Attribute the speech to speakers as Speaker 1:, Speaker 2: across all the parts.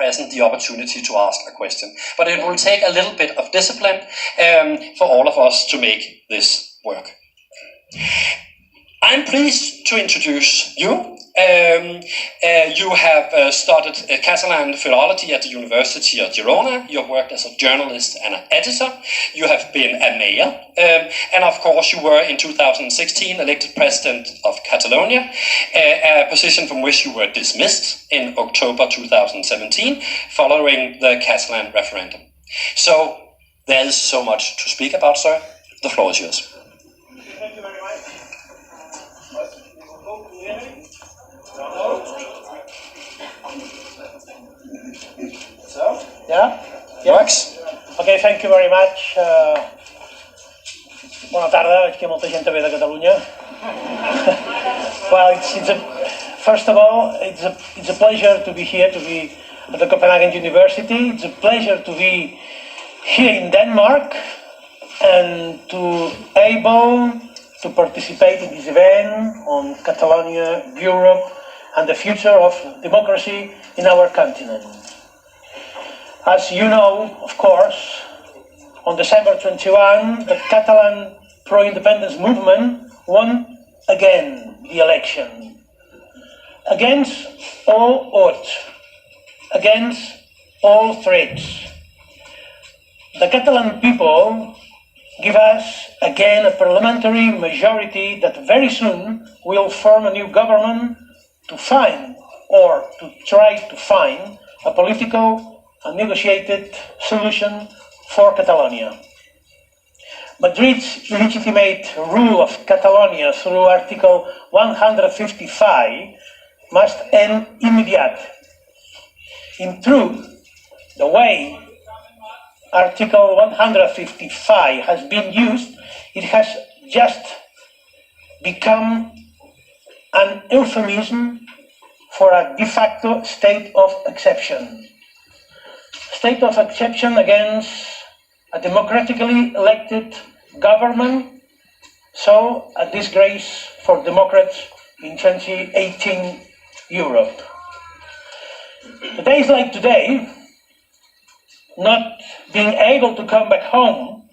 Speaker 1: present the opportunity to ask a question. But it will take a little bit of discipline for all of us to make this work. I'm pleased to introduce you. You have studied Catalan philology at the University of Girona. You have worked as a journalist and an editor. You have been a mayor. And of course, you were in 2016 elected president of Catalonia, a position from which you were dismissed in October 2017 following the Catalan referendum. So there is so much to speak about, sir. The floor is yours.
Speaker 2: Thank you very much. So, yeah?
Speaker 1: Works?
Speaker 2: Okay, thank you very much. Bona tarda, veig que molta gent ve de Catalunya. Well, first of all, it's a pleasure to be here, to be at the Copenhagen University. It's a pleasure to be here in Denmark and to able to participate in this event on Catalonia, Europe, and the future of democracy in our continent. As you know, of course, on December 21, the Catalan pro-independence movement won again the election. Against all odds, against all threats. The Catalan people give us again a parliamentary majority that very soon will form a new government to find, or to try to find, a political and negotiated solution for Catalonia. Madrid's legitimate rule of Catalonia through Article 155 must end immediately. In truth, the way Article 155 has been used, it has just become an euphemism for a de facto state of exception. State of exception against a democratically elected government, so a disgrace for democrats in 2018 Europe. Days like today, not being able to come back home,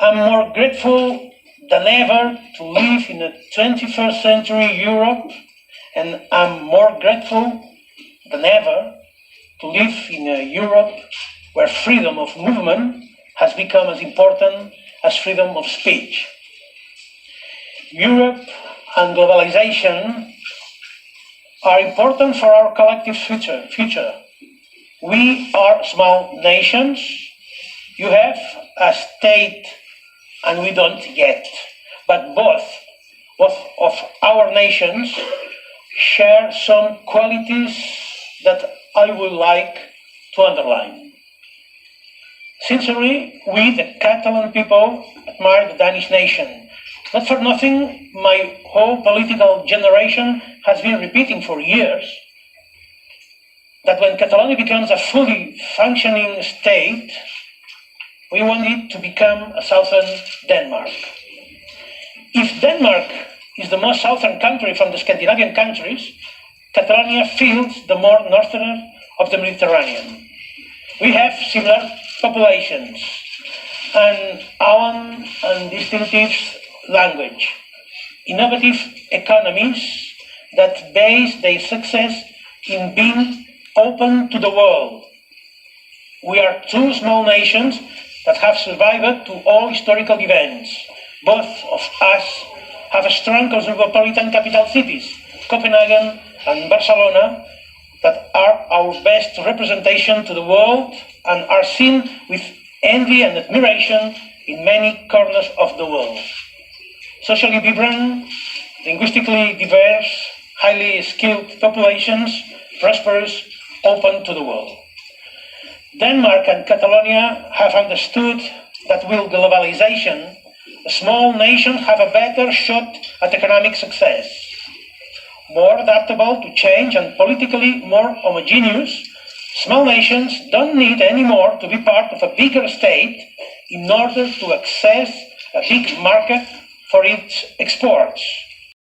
Speaker 2: I'm more grateful than ever to live in a 21st century Europe, and I'm more grateful than ever to live in a Europe where freedom of movement has become as important as freedom of speech. Europe and globalization are important for our collective future. We are small nations. You have a state and we don't yet. But both of our nations share some qualities that I would like to underline. Sincerely, we, the Catalan people, admire the Danish nation. Not for nothing, my whole political generation has been repeating for years that when Catalonia becomes a fully functioning state, we want it to become a southern Denmark. If Denmark is the most southern country from the Scandinavian countries, Catalonia feels the more northern of the Mediterranean. We have similar populations, an own and distinctive language, innovative economies that base their success in being open to the world. We are two small nations that have survived to all historical events. Both of us have strong cosmopolitan capital cities, Copenhagen and Barcelona, that are our best representation to the world and are seen with envy and admiration in many corners of the world. Socially vibrant, linguistically diverse, highly skilled populations, prosperous, open to the world. Denmark and Catalonia have understood that with globalization, small nations have a better shot at economic success. More adaptable to change and politically more homogeneous, small nations don't need anymore to be part of a bigger state in order to access a big market for its exports.